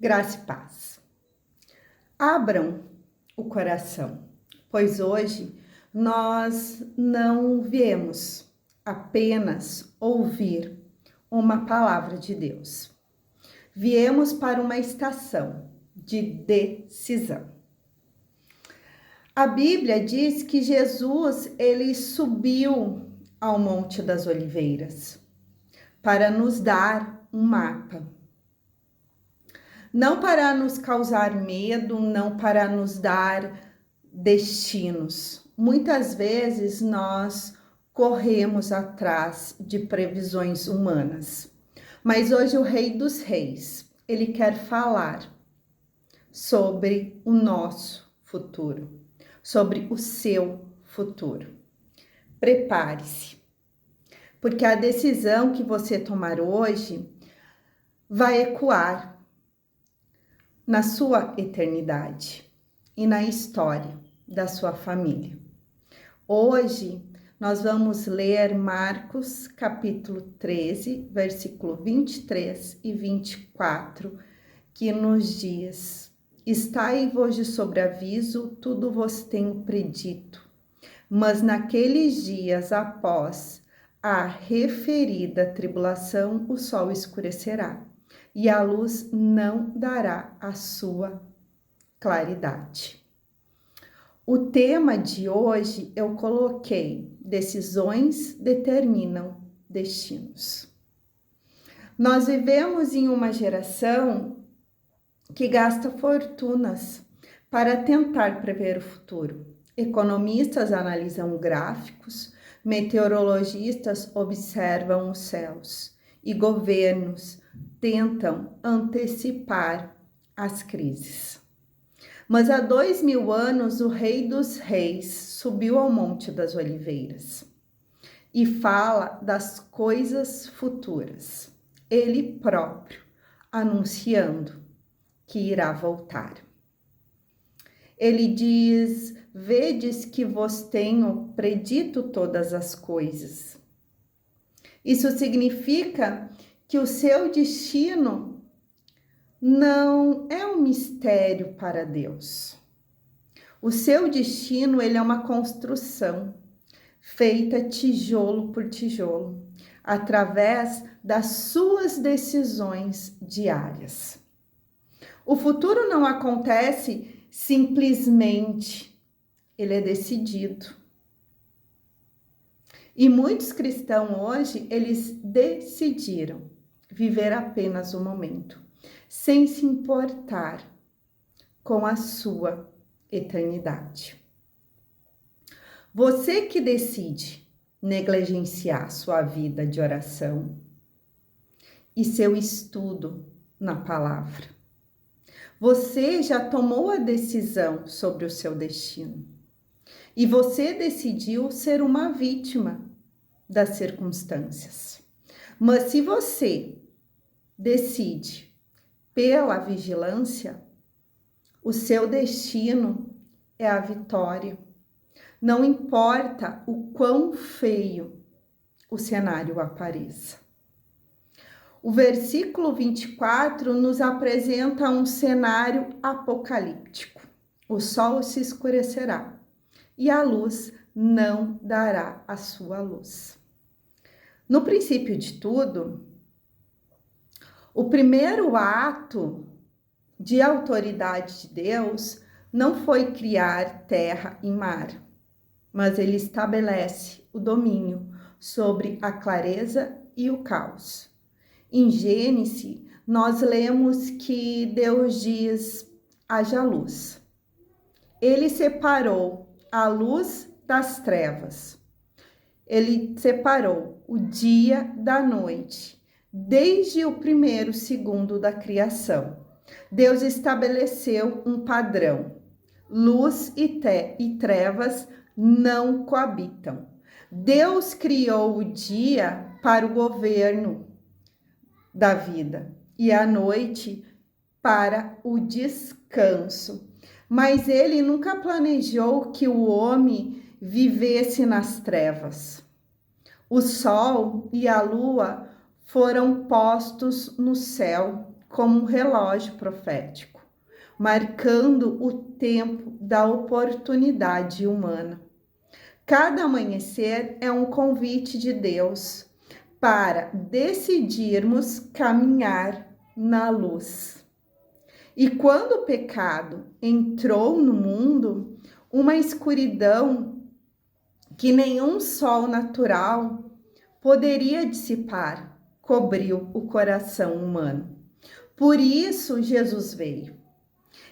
Graça e paz. Abram o coração, pois hoje nós não viemos apenas ouvir uma palavra de Deus. Viemos para uma estação de decisão. A Bíblia diz que Jesus, ele subiu ao Monte das Oliveiras para nos dar um mapa. Não para nos causar medo, não para nos dar destinos. Muitas vezes nós corremos atrás de previsões humanas. Mas hoje o Rei dos Reis, ele quer falar sobre o nosso futuro, sobre o seu futuro. Prepare-se, porque a decisão que você tomar hoje vai ecoar na sua eternidade e na história da sua família. Hoje nós vamos ler Marcos capítulo 13, versículo 23 e 24, que nos diz: Estai-vos de sobreaviso, tudo vos tenho predito, mas naqueles dias após a referida tribulação o sol escurecerá, e a luz não dará a sua claridade. O tema de hoje eu coloquei: decisões determinam destinos. Nós vivemos em uma geração que gasta fortunas para tentar prever o futuro. Economistas analisam gráficos, meteorologistas observam os céus e governos tentam antecipar as crises. Mas há 2000 anos o Rei dos Reis subiu ao Monte das Oliveiras e fala das coisas futuras, ele próprio anunciando que irá voltar. Ele diz: vedes que vos tenho predito todas as coisas. Isso significa que o seu destino não é um mistério para Deus. O seu destino, ele é uma construção feita tijolo por tijolo, através das suas decisões diárias. O futuro não acontece simplesmente, ele é decidido. E muitos cristãos hoje, eles decidiram viver apenas o momento, sem se importar com a sua eternidade. Você que decide negligenciar sua vida de oração e seu estudo na palavra, você já tomou a decisão sobre o seu destino e você decidiu ser uma vítima das circunstâncias. Mas se você decide pela vigilância, o seu destino é a vitória. Não importa o quão feio o cenário apareça. O versículo 24 nos apresenta um cenário apocalíptico. O sol se escurecerá e a luz não dará a sua luz. No princípio de tudo, o primeiro ato de autoridade de Deus não foi criar terra e mar, mas ele estabelece o domínio sobre a clareza e o caos. Em Gênesis, nós lemos que Deus diz: haja luz. Ele separou a luz das trevas. Ele separou o dia da noite, desde o primeiro segundo da criação. Deus estabeleceu um padrão. Luz e trevas não coabitam. Deus criou o dia para o governo da vida e a noite para o descanso. Mas ele nunca planejou que o homem vivesse nas trevas. O sol e a lua foram postos no céu como um relógio profético, marcando o tempo da oportunidade humana. Cada amanhecer é um convite de Deus para decidirmos caminhar na luz. E quando o pecado entrou no mundo, uma escuridão que nenhum sol natural poderia dissipar cobriu o coração humano. Por isso Jesus veio.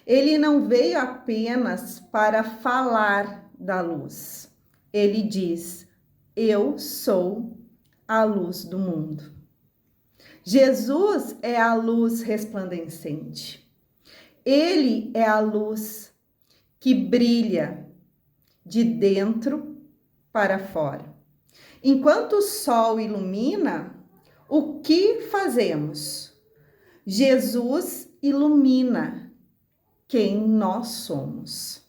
Ele não veio apenas para falar da luz. Ele diz: eu sou a luz do mundo. Jesus é a luz resplandecente. Ele é a luz que brilha de dentro para fora. Enquanto o sol ilumina, o que fazemos? Jesus ilumina quem nós somos.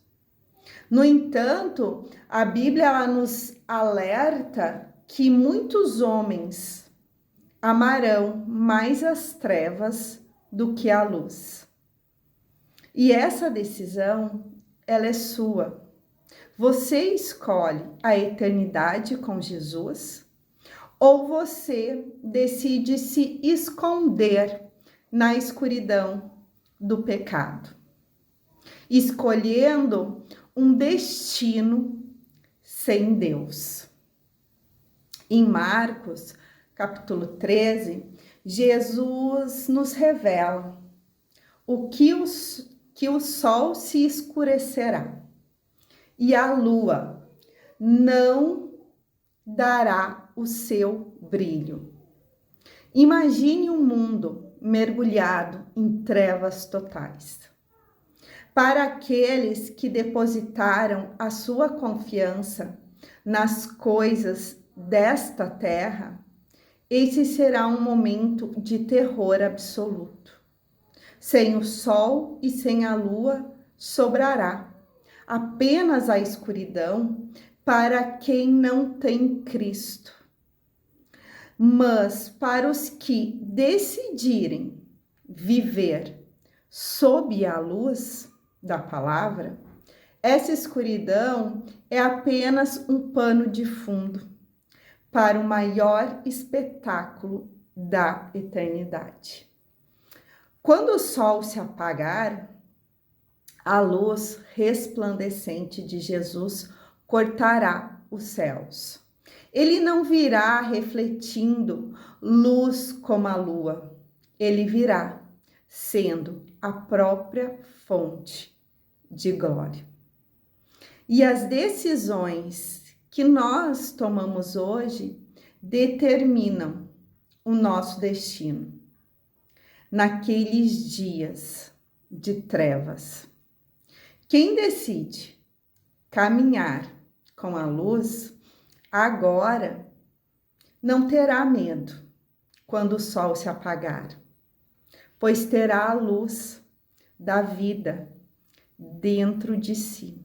No entanto, a Bíblia ela nos alerta que muitos homens amarão mais as trevas do que a luz. E essa decisão, ela é sua. Você escolhe a eternidade com Jesus ou você decide se esconder na escuridão do pecado, escolhendo um destino sem Deus. Em Marcos, capítulo 13, Jesus nos revela que o sol se escurecerá e a lua não dará o seu brilho. Imagine um mundo mergulhado em trevas totais. Para aqueles que depositaram a sua confiança nas coisas desta terra, esse será um momento de terror absoluto. Sem o sol e sem a lua sobrará apenas a escuridão para quem não tem Cristo. Mas para os que decidirem viver sob a luz da palavra, essa escuridão é apenas um pano de fundo para o maior espetáculo da eternidade. Quando o sol se apagar, a luz resplandecente de Jesus cortará os céus. Ele não virá refletindo luz como a lua. Ele virá sendo a própria fonte de glória. E as decisões que nós tomamos hoje determinam o nosso destino naqueles dias de trevas. Quem decide caminhar com a luz agora não terá medo quando o sol se apagar, pois terá a luz da vida dentro de si.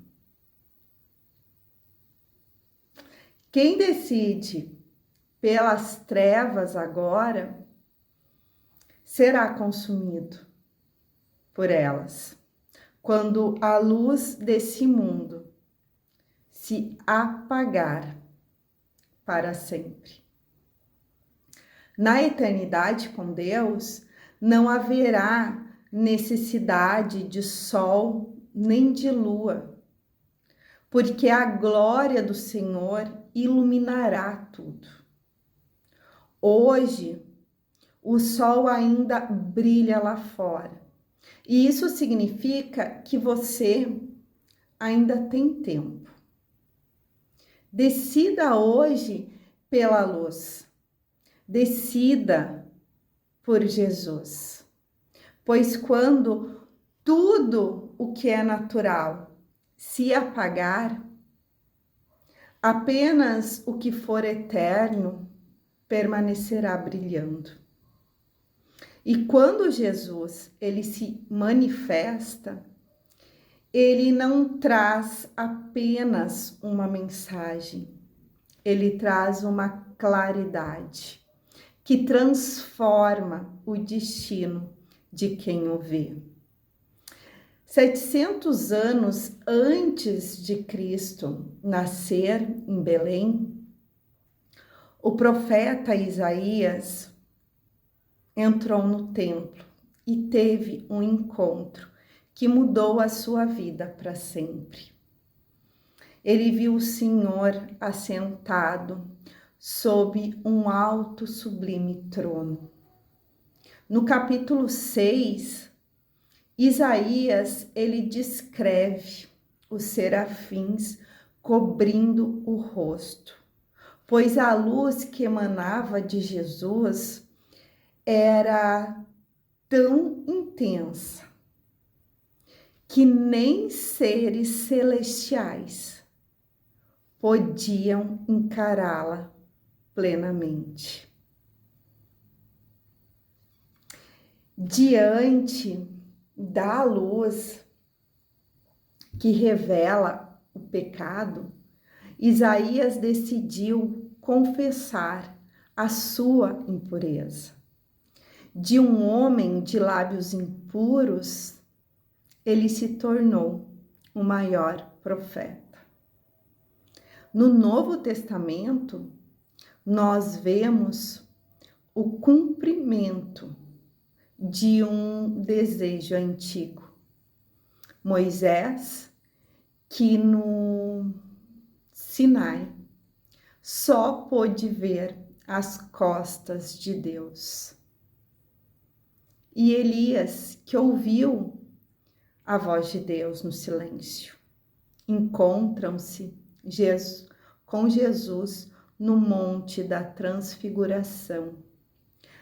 Quem decide pelas trevas agora será consumido por elas, quando a luz desse mundo se apagar para sempre. Na eternidade com Deus, não haverá necessidade de sol nem de lua, porque a glória do Senhor iluminará tudo. Hoje, o sol ainda brilha lá fora, e isso significa que você ainda tem tempo. Decida hoje pela luz. Decida por Jesus. Pois quando tudo o que é natural se apagar, apenas o que for eterno permanecerá brilhando. E quando Jesus ele se manifesta, ele não traz apenas uma mensagem, ele traz uma claridade que transforma o destino de quem o vê. 700 anos antes de Cristo nascer em Belém, o profeta Isaías entrou no templo e teve um encontro que mudou a sua vida para sempre. Ele viu o Senhor assentado sob um alto sublime trono. No capítulo 6, Isaías, ele descreve os serafins cobrindo o rosto, pois a luz que emanava de Jesus era tão intensa que nem seres celestiais podiam encará-la plenamente. Diante da luz que revela o pecado, Isaías decidiu confessar a sua impureza. De um homem de lábios impuros, ele se tornou o maior profeta. No Novo Testamento, nós vemos o cumprimento de um desejo antigo. Moisés, que no Sinai só pôde ver as costas de Deus. E Elias, que ouviu a voz de Deus no silêncio. Encontram-se com Jesus no Monte da Transfiguração.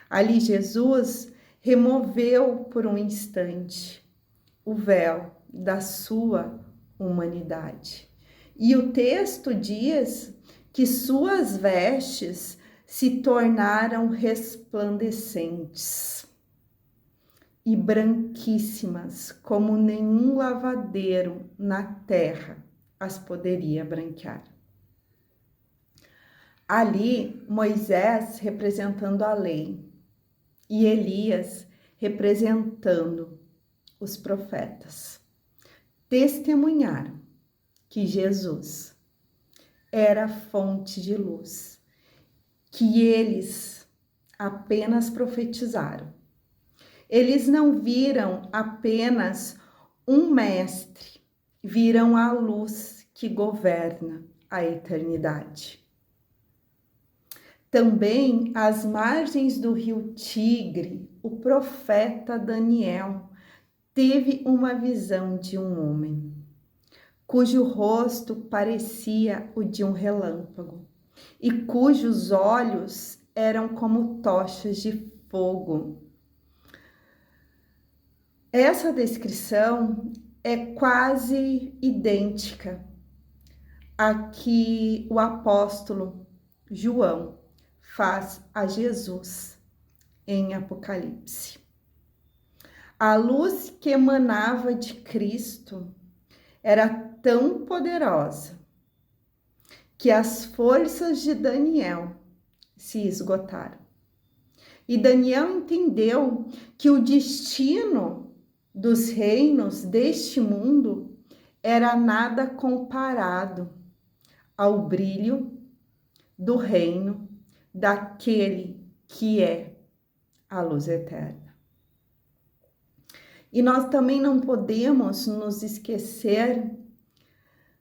Ali Jesus removeu por um instante o véu da sua humanidade. E o texto diz que suas vestes se tornaram resplandecentes e branquíssimas, como nenhum lavadeiro na terra as poderia branquear. Ali, Moisés representando a lei e Elias representando os profetas, testemunharam que Jesus era fonte de luz, que eles apenas profetizaram. Eles não viram apenas um mestre, viram a luz que governa a eternidade. Também às margens do rio Tigre, o profeta Daniel teve uma visão de um homem, cujo rosto parecia o de um relâmpago e cujos olhos eram como tochas de fogo. Essa descrição é quase idêntica à que o apóstolo João faz a Jesus em Apocalipse. A luz que emanava de Cristo era tão poderosa que as forças de Daniel se esgotaram. E Daniel entendeu que o destino dos reinos deste mundo era nada comparado ao brilho do reino daquele que é a luz eterna. E nós também não podemos nos esquecer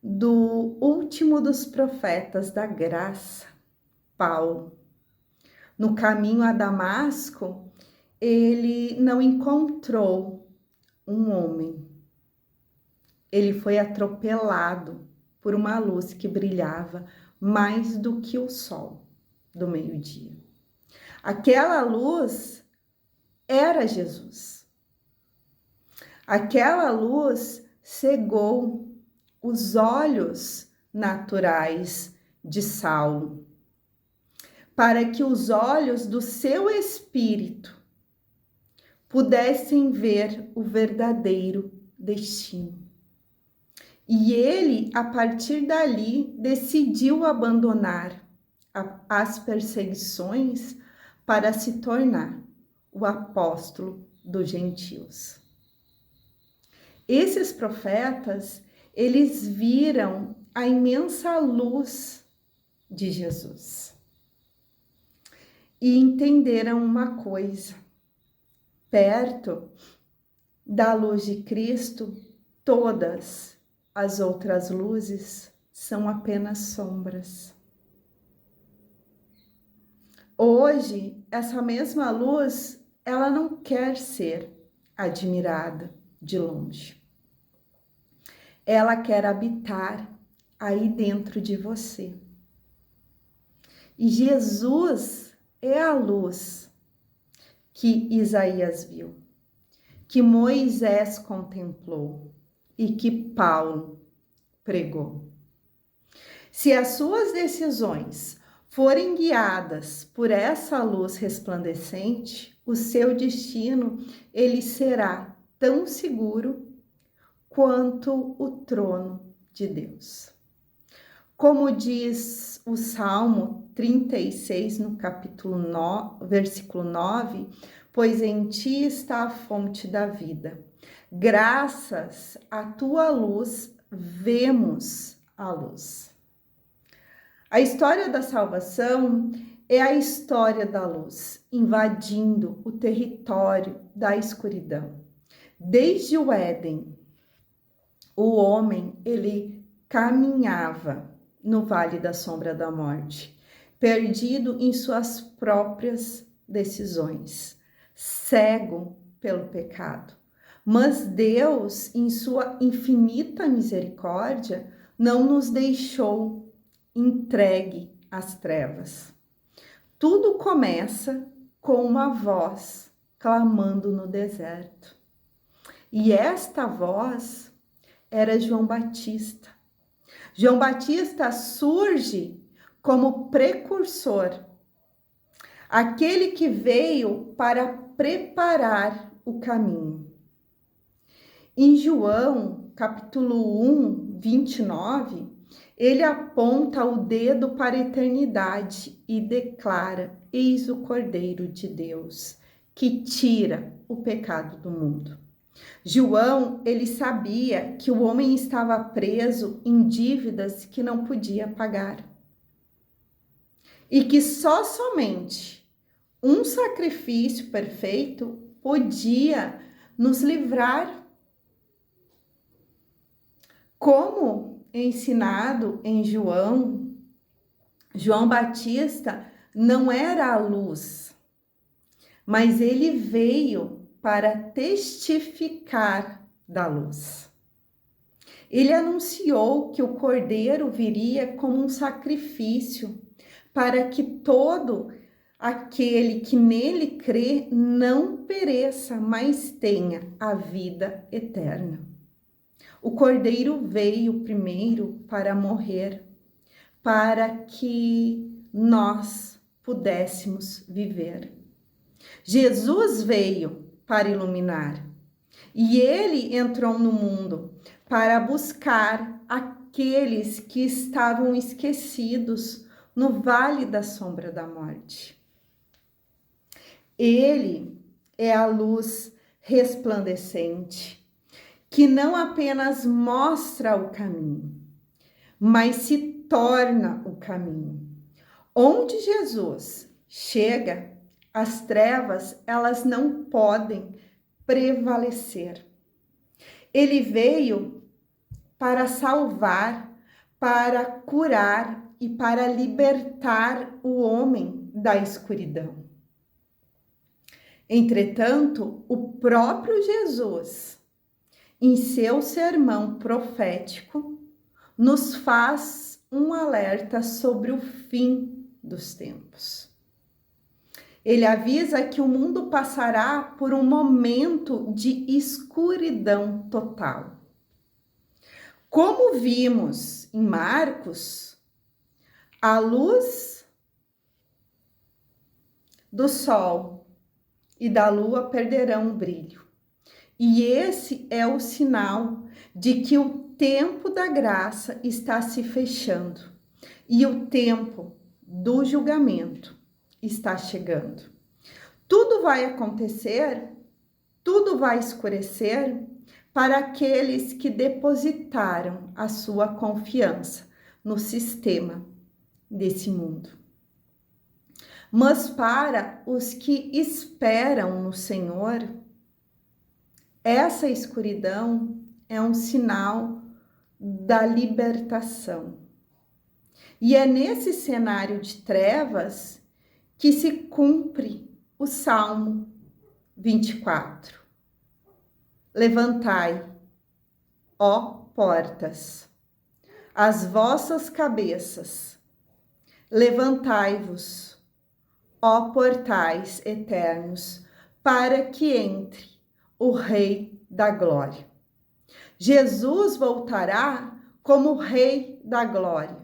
do último dos profetas da graça, Paulo. No caminho a Damasco, ele não encontrou um homem. Ele foi atropelado por uma luz que brilhava mais do que o sol do meio-dia. Aquela luz era Jesus. Aquela luz cegou os olhos naturais de Saulo, para que os olhos do seu espírito pudessem ver o verdadeiro destino. E ele, a partir dali, decidiu abandonar as perseguições para se tornar o apóstolo dos gentios. Esses profetas, eles viram a imensa luz de Jesus e entenderam uma coisa: perto da luz de Cristo, todas as outras luzes são apenas sombras. Hoje, essa mesma luz, ela não quer ser admirada de longe. Ela quer habitar aí dentro de você. E Jesus é a luz que Isaías viu, que Moisés contemplou e que Paulo pregou. Se as suas decisões forem guiadas por essa luz resplandecente, o seu destino ele será tão seguro quanto o trono de Deus. Como diz o Salmo 36, no capítulo 9, versículo 9, pois em ti está a fonte da vida. Graças à tua luz, vemos a luz. A história da salvação é a história da luz, invadindo o território da escuridão. Desde o Éden, o homem, ele caminhava no vale da sombra da morte, perdido em suas próprias decisões, cego pelo pecado. Mas Deus, em sua infinita misericórdia, não nos deixou entregue às trevas. Tudo começa com uma voz clamando no deserto. E esta voz era João Batista. João Batista surge como precursor, aquele que veio para preparar o caminho. Em João, capítulo 1, 29, ele aponta o dedo para a eternidade e declara: eis o Cordeiro de Deus, que tira o pecado do mundo. João, ele sabia que o homem estava preso em dívidas que não podia pagar. E que somente um sacrifício perfeito podia nos livrar. Como ensinado em João, João Batista não era a luz, mas ele veio para testificar da luz. Ele anunciou que o Cordeiro viria como um sacrifício para que todo aquele que nele crê não pereça, mas tenha a vida eterna. O Cordeiro veio primeiro para morrer, para que nós pudéssemos viver. Jesus veio para iluminar e ele entrou no mundo para buscar aqueles que estavam esquecidos no vale da sombra da morte. Ele é a luz resplandecente, que não apenas mostra o caminho, mas se torna o caminho. Onde Jesus chega, as trevas, elas não podem prevalecer. Ele veio para salvar, para curar e para libertar o homem da escuridão. Entretanto, o próprio Jesus, em seu sermão profético, nos faz um alerta sobre o fim dos tempos. Ele avisa que o mundo passará por um momento de escuridão total. Como vimos em Marcos, a luz do sol e da lua perderão o brilho. E esse é o sinal de que o tempo da graça está se fechando e o tempo do julgamento está chegando. Tudo vai acontecer tudo vai escurecer para aqueles que depositaram a sua confiança no sistema desse mundo. Mas para os que esperam no Senhor, essa escuridão é um sinal da libertação. E é nesse cenário de trevas que se cumpre o Salmo 24. Levantai, ó portas, as vossas cabeças, levantai-vos, ó portais eternos, para que entre o Rei da Glória. Jesus voltará como Rei da Glória.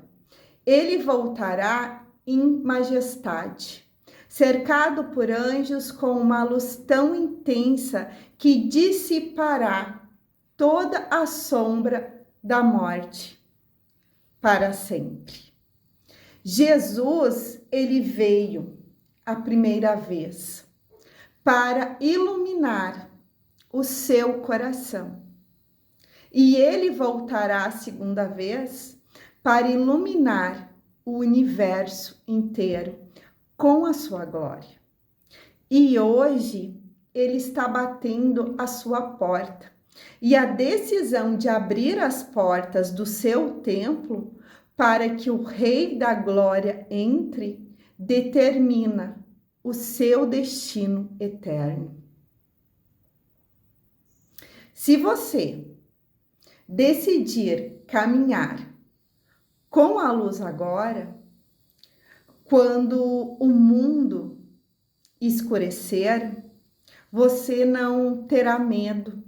Ele voltará em majestade, cercado por anjos com uma luz tão intensa que dissipará toda a sombra da morte para sempre. Jesus, ele veio a primeira vez para iluminar o seu coração. E ele voltará a segunda vez para iluminar o universo inteiro com a sua glória. E hoje ele está batendo a sua porta. E a decisão de abrir as portas do seu templo para que o Rei da Glória entre determina o seu destino eterno. Se você decidir caminhar com a luz agora, quando o mundo escurecer, você não terá medo,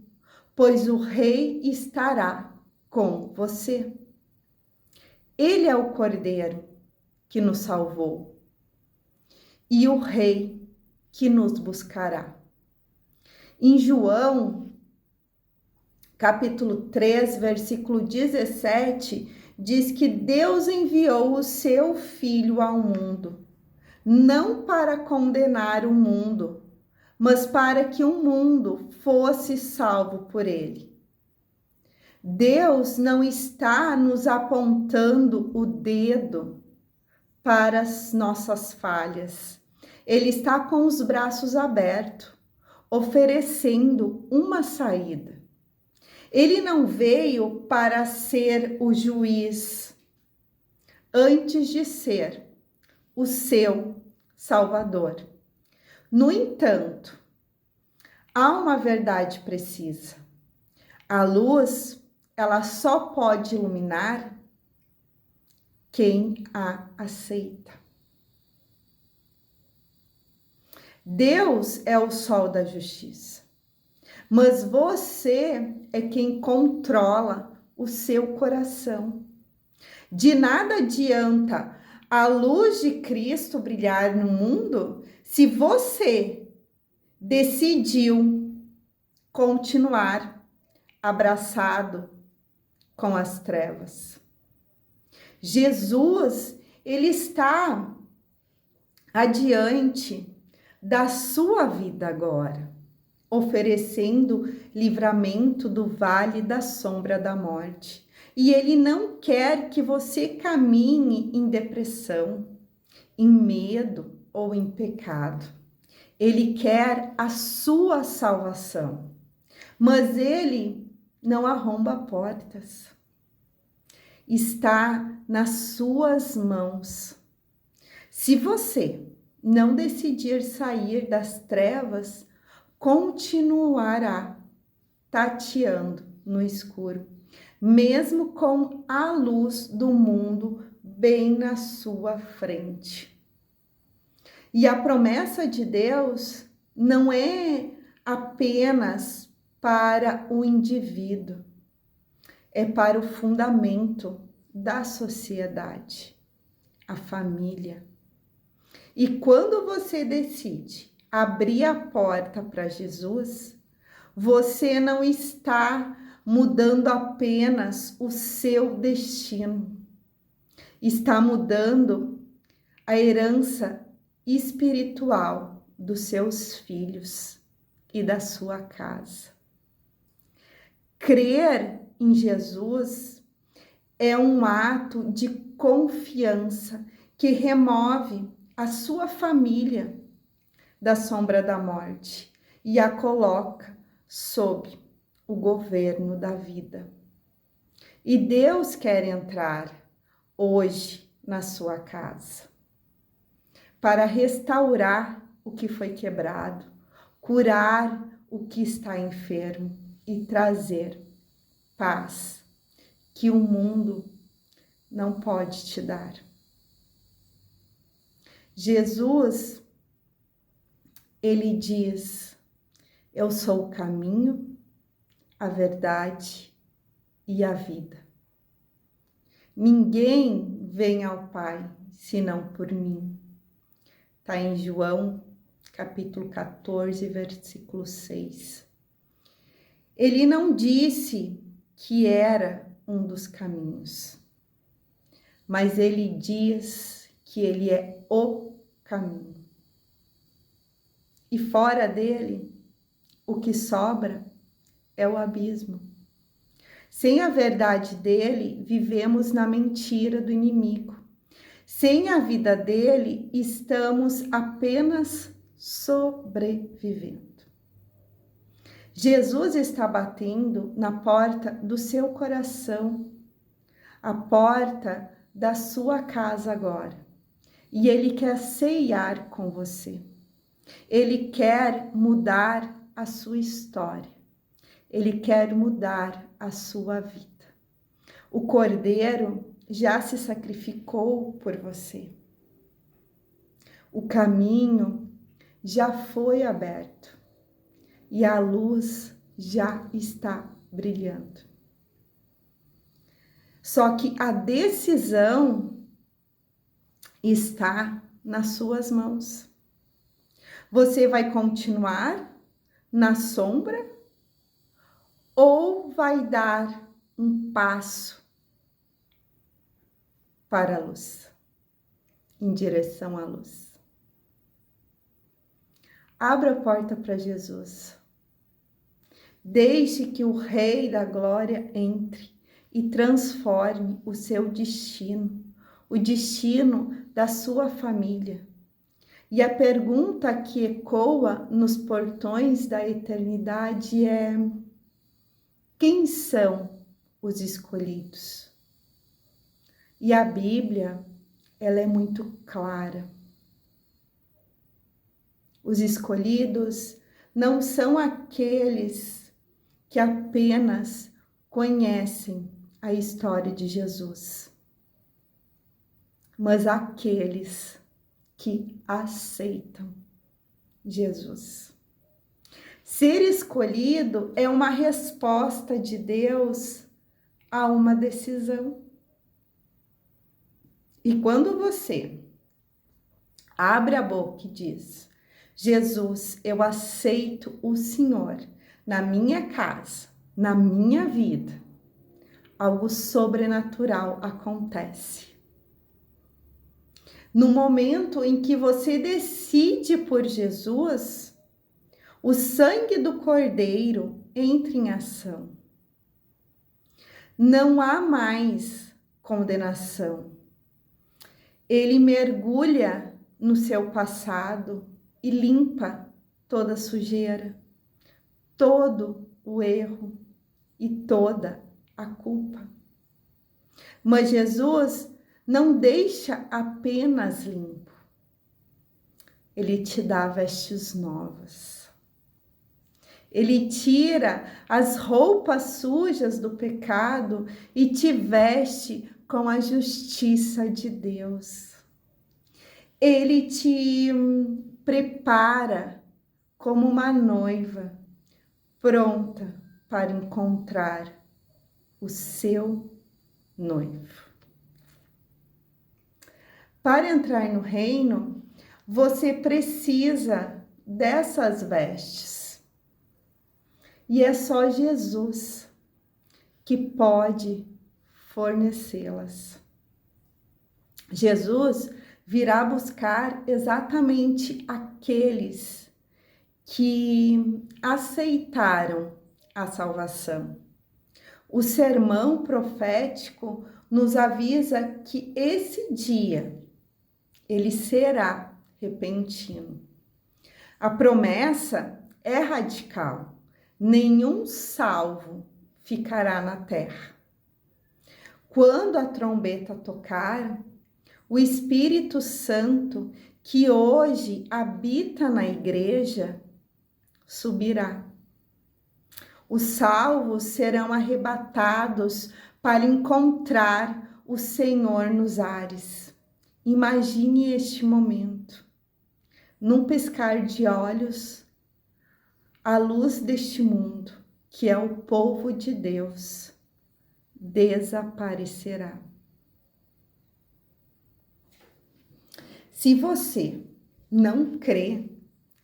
pois o Rei estará com você. Ele é o Cordeiro que nos salvou e o Rei que nos buscará. Em João, capítulo 3, versículo 17, diz que Deus enviou o seu Filho ao mundo, não para condenar o mundo, mas para que o mundo fosse salvo por ele. Deus não está nos apontando o dedo para as nossas falhas. Ele está com os braços abertos, oferecendo uma saída. Ele não veio para ser o juiz, antes de ser o seu Salvador. No entanto, há uma verdade precisa. A luz, ela só pode iluminar quem a aceita. Deus é o sol da justiça, mas você é quem controla o seu coração. De nada adianta a luz de Cristo brilhar no mundo se você decidiu continuar abraçado com as trevas. Jesus, ele está adiante da sua vida agora, oferecendo livramento do vale da sombra da morte. E ele não quer que você caminhe em depressão, em medo ou em pecado. Ele quer a sua salvação, mas ele não arromba portas. Está nas suas mãos. Se você não decidir sair das trevas, continuará tateando no escuro, mesmo com a luz do mundo bem na sua frente. E a promessa de Deus não é apenas para o indivíduo, é para o fundamento da sociedade, a família. E quando você decide abrir a porta para Jesus, você não está mudando apenas o seu destino, está mudando a herança espiritual dos seus filhos. e da sua casa. Crer em Jesus é um ato de confiança que remove a sua família da sombra da morte e a coloca sob o governo da vida. E Deus quer entrar hoje na sua casa para restaurar o que foi quebrado, curar o que está enfermo e trazer paz que o mundo não pode te dar. Jesus, ele diz: eu sou o caminho, a verdade e a vida. Ninguém vem ao Pai senão por mim. Está em João, capítulo 14, versículo 6. Ele não disse que era um dos caminhos, mas ele diz que ele é o caminho. E fora dele, o que sobra é o abismo. Sem a verdade dele, vivemos na mentira do inimigo. Sem a vida dele, estamos apenas sobrevivendo. Jesus está batendo na porta do seu coração, a porta da sua casa agora. E ele quer ceiar com você. Ele quer mudar a sua história. Ele quer mudar a sua vida. O Cordeiro já se sacrificou por você. O caminho já foi aberto e a luz já está brilhando. Só que a decisão está nas suas mãos. Você vai continuar na sombra ou vai dar um passo para a luz, em direção à luz? Abra a porta para Jesus. Deixe que o Rei da Glória entre e transforme o seu destino, o destino da sua família. E a pergunta que ecoa nos portões da eternidade é: quem são os escolhidos? E a Bíblia, ela é muito clara. Os escolhidos não são aqueles que apenas conhecem a história de Jesus, mas aqueles que aceitam Jesus. Ser escolhido é uma resposta de Deus a uma decisão. E quando você abre a boca e diz: Jesus, eu aceito o Senhor na minha casa, na minha vida, algo sobrenatural acontece. No momento em que você decide por Jesus, o sangue do Cordeiro entra em ação. Não há mais condenação. Ele mergulha no seu passado e limpa toda a sujeira, todo o erro e toda a culpa. Mas Jesus não deixa apenas limpo. Ele te dá vestes novas. Ele tira as roupas sujas do pecado e te veste com a justiça de Deus. Ele te prepara como uma noiva pronta para encontrar o seu noivo. Para entrar no reino, você precisa dessas vestes. E é só Jesus que pode fornecê-las. Jesus virá buscar exatamente aqueles que aceitaram a salvação. O sermão profético nos avisa que esse dia ele será repentino. A promessa é radical: nenhum salvo ficará na terra. Quando a trombeta tocar, o Espírito Santo, que hoje habita na igreja, subirá. Os salvos serão arrebatados para encontrar o Senhor nos ares. Imagine este momento. Num piscar de olhos, a luz deste mundo, que é o povo de Deus, desaparecerá. Se você não crê,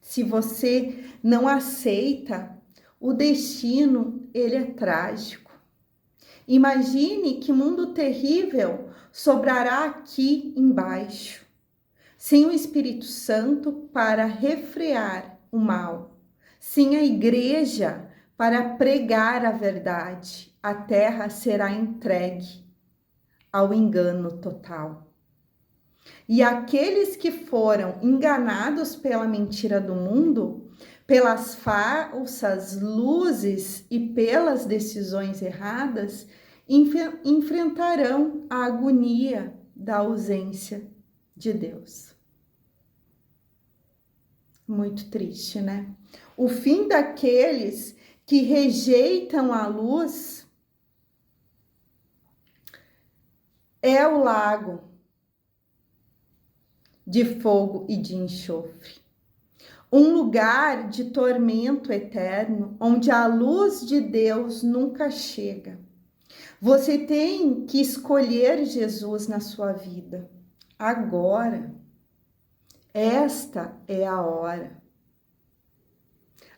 se você não aceita, o destino, ele é trágico. Imagine que mundo terrível sobrará aqui embaixo, sem o Espírito Santo para refrear o mal, sem a igreja para pregar a verdade. A terra será entregue ao engano total. E aqueles que foram enganados pela mentira do mundo, pelas falsas luzes e pelas decisões erradas, enfrentarão a agonia da ausência de Deus. Muito triste, né? O fim daqueles que rejeitam a luz é o lago de fogo e de enxofre. Um lugar de tormento eterno, onde a luz de Deus nunca chega. Você tem que escolher Jesus na sua vida. Agora. Esta é a hora.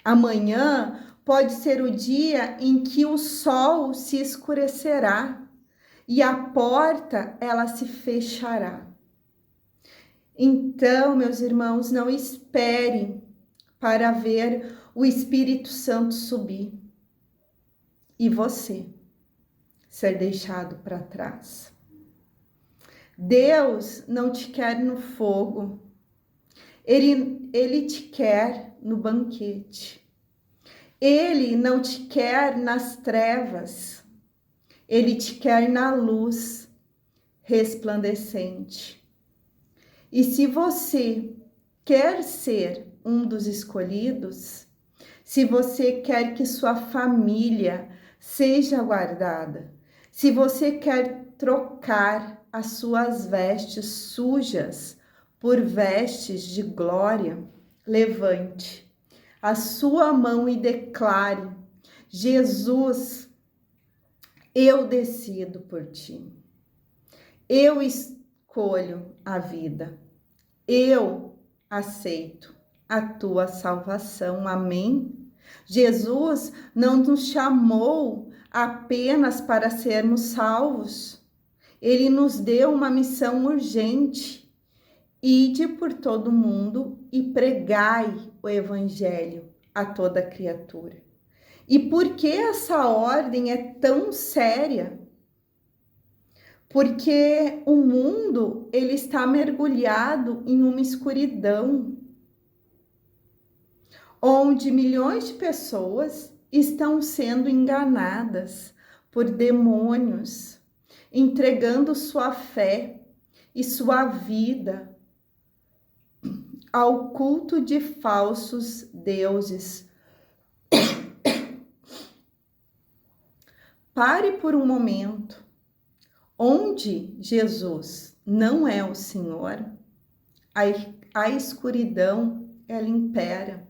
Amanhã pode ser o dia em que o sol se escurecerá e a porta ela se fechará. Então, meus irmãos, não esperem para ver o Espírito Santo subir e você ser deixado para trás. Deus não te quer no fogo, Ele te quer no banquete. Ele não te quer nas trevas, Ele te quer na luz resplandecente. E se você quer ser um dos escolhidos, se você quer que sua família seja guardada, se você quer trocar as suas vestes sujas por vestes de glória, levante a sua mão e declare: Jesus, eu decido por ti. Eu escolho a vida. Eu aceito a tua salvação. Amém? Jesus não nos chamou apenas para sermos salvos. Ele nos deu uma missão urgente. Ide por todo mundo e pregai o evangelho a toda criatura. E por que essa ordem é tão séria? Porque o mundo ele está mergulhado em uma escuridão, onde milhões de pessoas estão sendo enganadas por demônios, entregando sua fé e sua vida ao culto de falsos deuses. Pare por um momento. Onde Jesus não é o Senhor, a escuridão, ela impera.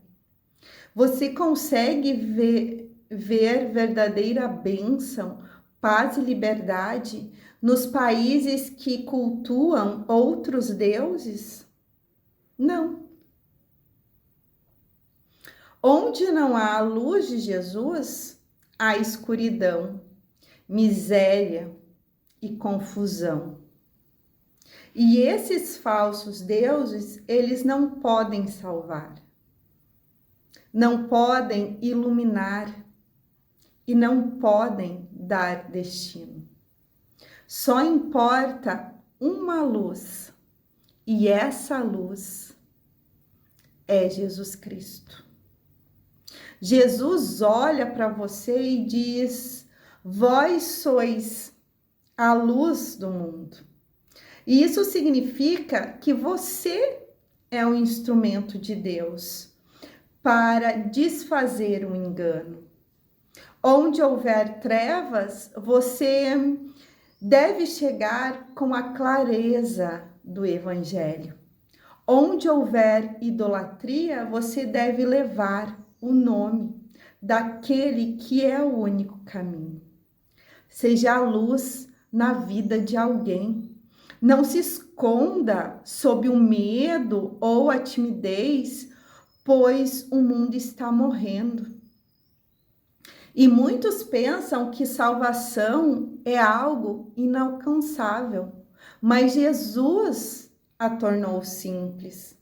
Você consegue ver verdadeira bênção, paz e liberdade nos países que cultuam outros deuses? Não. Onde não há a luz de Jesus, há escuridão, miséria e confusão. E esses falsos deuses, eles não podem salvar. não podem iluminar e não podem dar destino. Só importa uma luz, e essa luz é Jesus Cristo. Jesus olha para você e diz: vós sois a luz do mundo. E isso significa que você é um instrumento de Deus para desfazer o engano. Onde houver trevas, você deve chegar com a clareza do Evangelho. Onde houver idolatria, você deve levar o nome daquele que é o único caminho. Seja a luz na vida de alguém. Não se esconda sob o medo ou a timidez, pois o mundo está morrendo. E muitos pensam que salvação é algo inalcançável, mas Jesus a tornou simples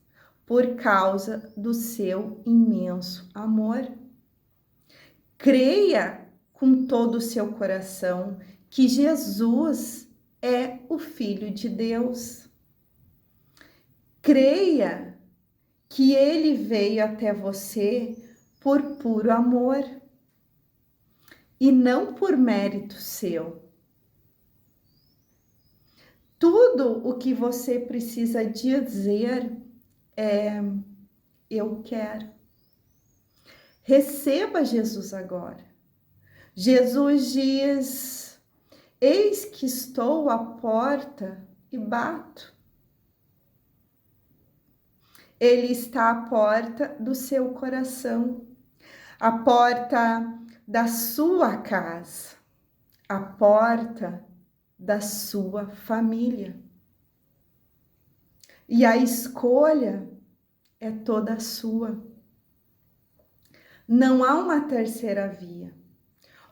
por causa do seu imenso amor. Creia com todo o seu coração que Jesus é o Filho de Deus. Creia que ele veio até você por puro amor e não por mérito seu. Tudo o que você precisa dizer é: eu quero. Receba Jesus agora. Jesus diz: eis que estou à porta e bato. Ele está à porta do seu coração, à porta da sua casa, à porta da sua família. E a escolha é toda sua. Não há uma terceira via.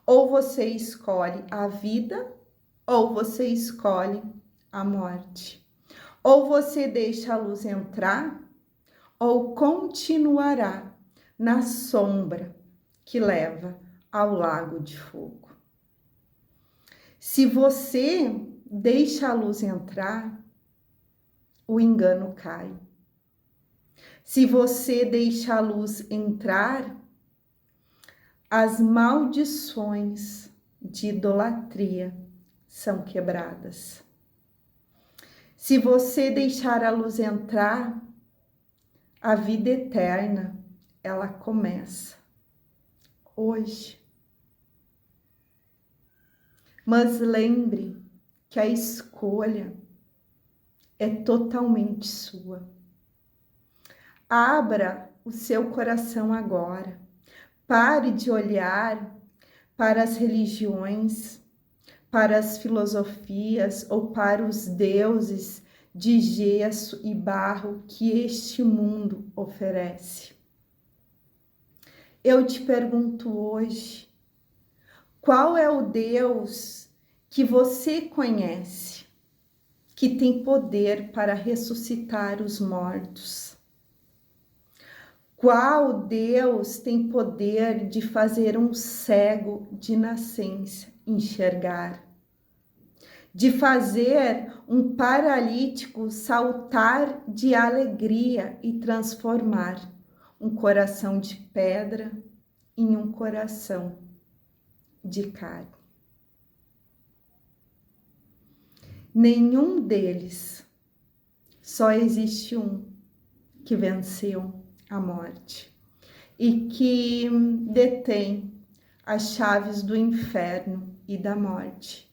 Ou você escolhe a vida, ou você escolhe a morte. Ou você deixa a luz entrar, ou continuará na sombra que leva ao lago de fogo. Se você deixa a luz entrar, o engano cai. Se você deixa a luz entrar, as maldições de idolatria são quebradas. Se você deixar a luz entrar, a vida eterna, ela começa hoje. Mas lembre que a escolha é totalmente sua. Abra o seu coração agora. Pare de olhar para as religiões, para as filosofias ou para os deuses de gesso e barro que este mundo oferece. Eu te pergunto hoje, qual é o Deus que você conhece, que tem poder para ressuscitar os mortos? Qual Deus tem poder de fazer um cego de nascença enxergar? De fazer um paralítico saltar de alegria e transformar um coração de pedra em um coração de carne? Nenhum deles, só existe um que venceu a morte e que detém as chaves do inferno e da morte.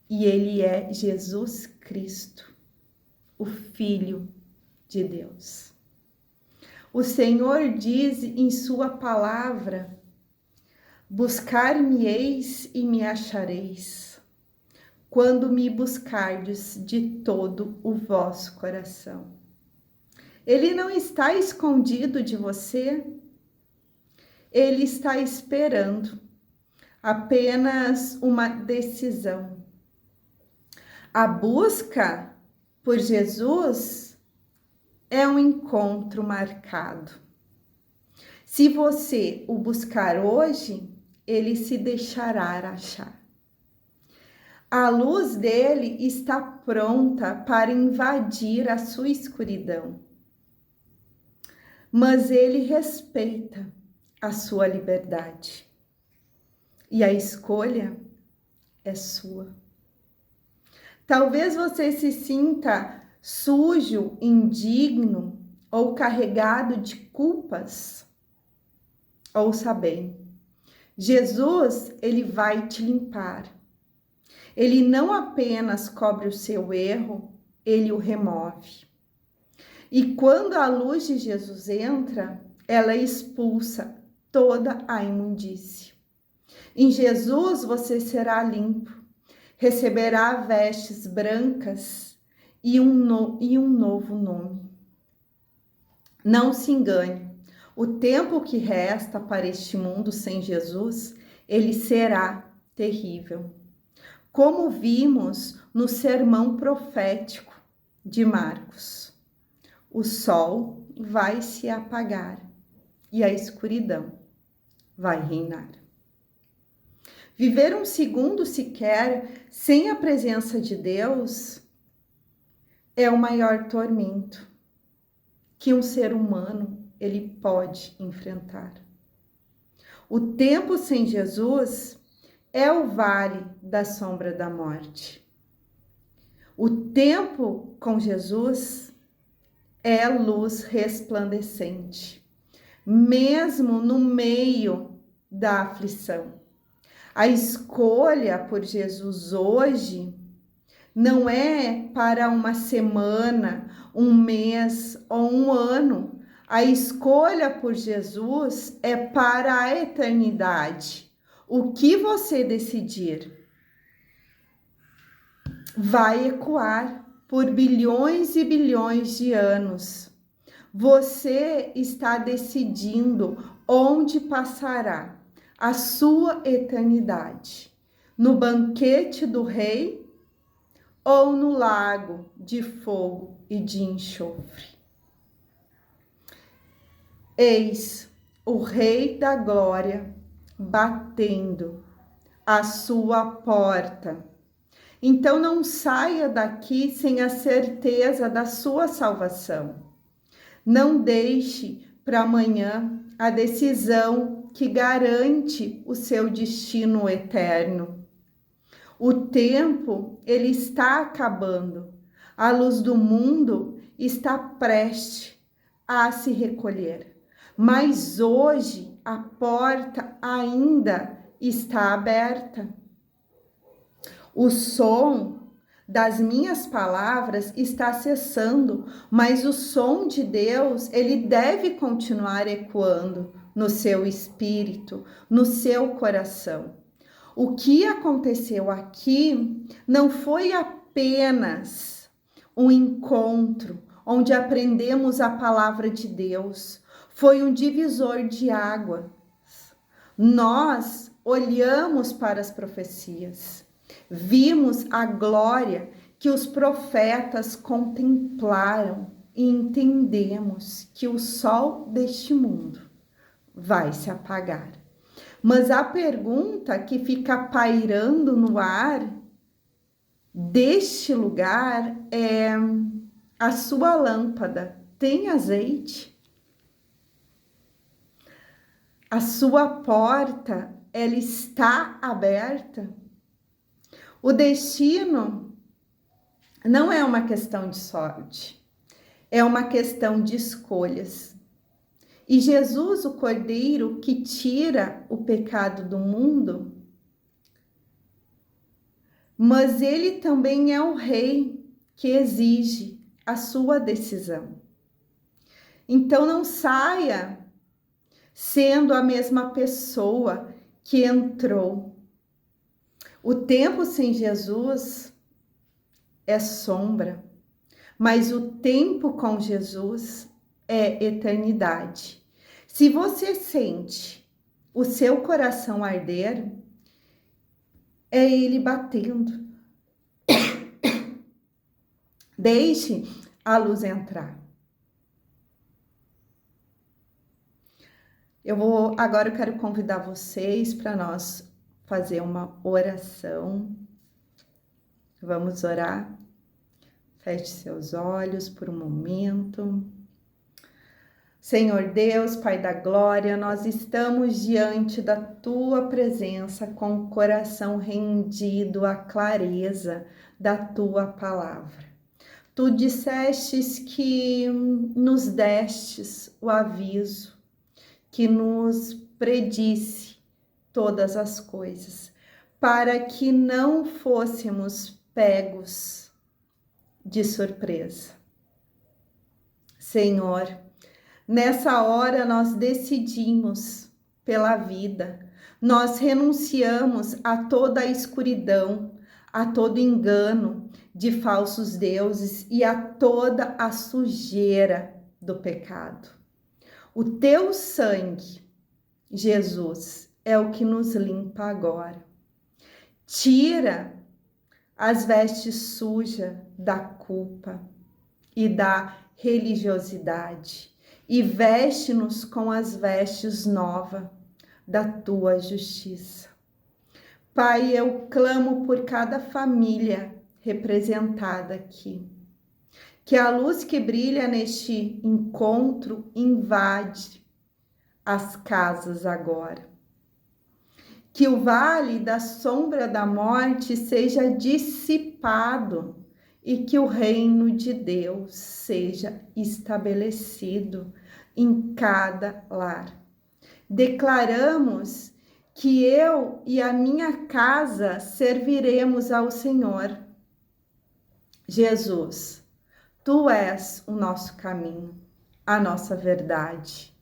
E ele é Jesus Cristo, o Filho de Deus. O Senhor diz em sua palavra: buscar-me-eis e me achareis, quando me buscardes de todo o vosso coração. Ele não está escondido de você, ele está esperando apenas uma decisão. A busca por Jesus é um encontro marcado. Se você o buscar hoje, ele se deixará achar. A luz dele está pronta para invadir a sua escuridão, mas ele respeita a sua liberdade. E a escolha é sua. Talvez você se sinta sujo, indigno ou carregado de culpas. Ouça bem, Jesus, ele vai te limpar. Ele não apenas cobre o seu erro, ele o remove. E quando a luz de Jesus entra, ela expulsa toda a imundície. Em Jesus você será limpo, receberá vestes brancas e um novo nome. Não se engane, o tempo que resta para este mundo sem Jesus, ele será terrível. Como vimos no sermão profético de Marcos, o sol vai se apagar e a escuridão vai reinar. Viver um segundo sequer sem a presença de Deus é o maior tormento que um ser humano ele pode enfrentar. O tempo sem Jesus é o vale da sombra da morte. O tempo com Jesus é luz resplandecente, mesmo no meio da aflição. A escolha por Jesus hoje não é para uma semana, um mês ou um ano. A escolha por Jesus é para a eternidade. O que você decidir vai ecoar por bilhões e bilhões de anos. Você está decidindo onde passará a sua eternidade, no banquete do rei ou no lago de fogo e de enxofre. Eis o Rei da Glória batendo a sua porta. Então não saia daqui sem a certeza da sua salvação. Não deixe para amanhã a decisão que garante o seu destino eterno. O tempo, ele está acabando. A luz do mundo está prestes a se recolher. Mas hoje a porta ainda está aberta. O som das minhas palavras está cessando, mas o som de Deus, ele deve continuar ecoando no seu espírito, no seu coração. O que aconteceu aqui não foi apenas um encontro onde aprendemos a palavra de Deus, foi um divisor de águas. Nós olhamos para as profecias, vimos a glória que os profetas contemplaram e entendemos que o sol deste mundo vai se apagar. Mas a pergunta que fica pairando no ar deste lugar é: a sua lâmpada tem azeite? A sua porta, ela está aberta? O destino não é uma questão de sorte, é uma questão de escolhas. E Jesus, o Cordeiro que tira o pecado do mundo, mas ele também é o Rei que exige a sua decisão. Então não saia sendo a mesma pessoa que entrou. O tempo sem Jesus é sombra, mas o tempo com Jesus é eternidade. Se você sente o seu coração arder, é ele batendo. Deixe a luz entrar. Agora eu quero convidar vocês para nós fazer uma oração. Vamos orar. Feche seus olhos por um momento. Senhor Deus, Pai da glória, nós estamos diante da Tua presença com o coração rendido à clareza da Tua palavra. Tu dissestes que nos destes o aviso, que nos predisse todas as coisas, para que não fôssemos pegos de surpresa. Senhor, nessa hora nós decidimos pela vida, nós renunciamos a toda a escuridão, a todo engano de falsos deuses e a toda a sujeira do pecado. O teu sangue, Jesus, é o que nos limpa agora. Tira as vestes sujas da culpa e da religiosidade e veste-nos com as vestes novas da tua justiça. Pai, eu clamo por cada família representada aqui. Que a luz que brilha neste encontro invade as casas agora. Que o vale da sombra da morte seja dissipado e que o reino de Deus seja estabelecido em cada lar. Declaramos que eu e a minha casa serviremos ao Senhor. Jesus, Tu és o nosso caminho, a nossa verdade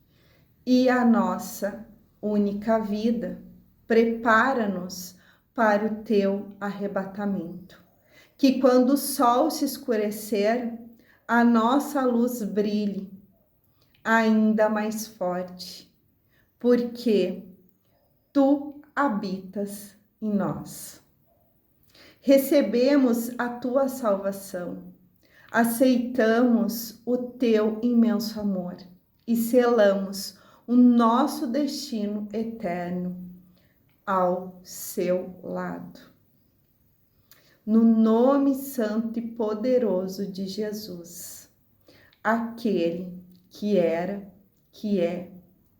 e a nossa única vida. Prepara-nos para o Teu arrebatamento. Que quando o sol se escurecer, a nossa luz brilhe ainda mais forte, porque Tu habitas em nós. Recebemos a Tua salvação, aceitamos o Teu imenso amor e selamos o nosso destino eterno ao Seu lado. No nome santo e poderoso de Jesus, aquele que era, que é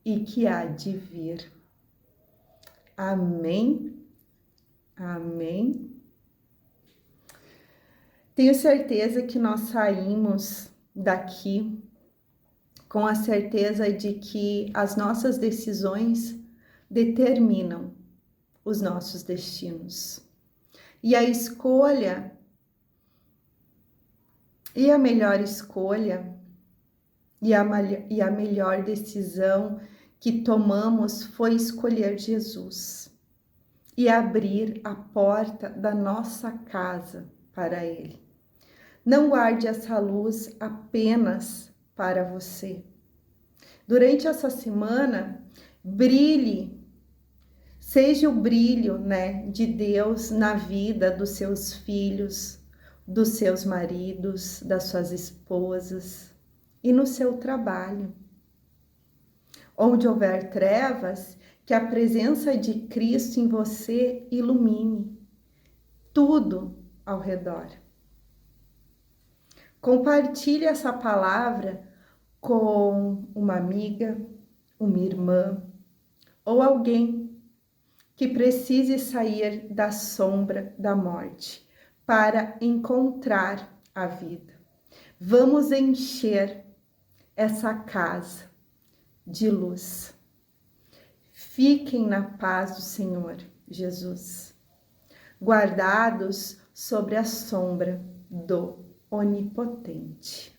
e que há de vir. Amém. Amém. Tenho certeza que nós saímos daqui com a certeza de que as nossas decisões determinam os nossos destinos. E a escolha, e a melhor escolha, e a melhor decisão que tomamos foi escolher Jesus e abrir a porta da nossa casa para Ele. Não guarde essa luz apenas para você. Durante essa semana, brilhe. Seja o brilho, de Deus na vida dos seus filhos, dos seus maridos, das suas esposas e no seu trabalho. Onde houver trevas, que a presença de Cristo em você ilumine tudo ao redor. Compartilhe essa palavra com uma amiga, uma irmã ou alguém que precise sair da sombra da morte para encontrar a vida. Vamos encher essa casa de luz. Fiquem na paz do Senhor Jesus, guardados sobre a sombra do Onipotente.